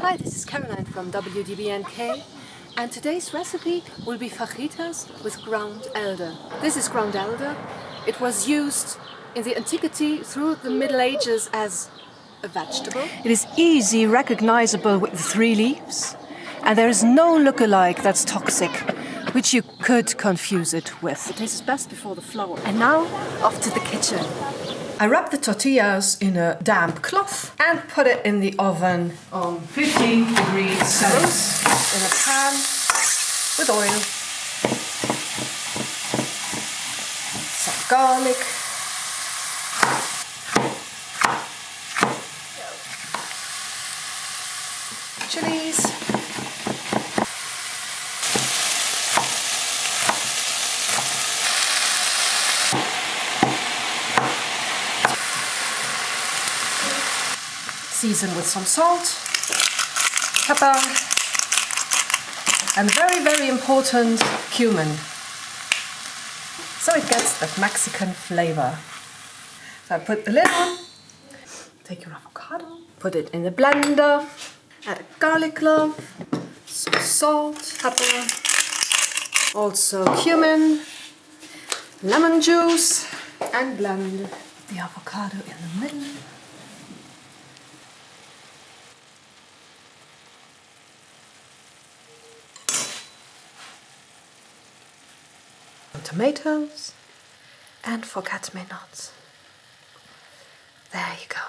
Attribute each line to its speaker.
Speaker 1: Hi, this is Caroline from WDBNK, and today's recipe will be fajitas with ground elder. This is ground elder. It was used in the antiquity through the Middle Ages as a vegetable.
Speaker 2: It is easy recognizable with the 3 leaves, and there is no look-alike that's toxic, which you could confuse it with.
Speaker 1: It tastes best before the flour. And now, off to the kitchen.
Speaker 2: I wrap the tortillas in a damp cloth and put it in the oven on 15 degrees Celsius in a pan with oil, some garlic, chilies, season with some salt, pepper, and very, very important, cumin. So it gets that Mexican flavor. So I put the lid on, take your avocado, put it in the blender, add a garlic clove, some salt, pepper, also cumin, lemon juice, and blend the avocado in the middle. Tomatoes and forget-me-nots. There you go.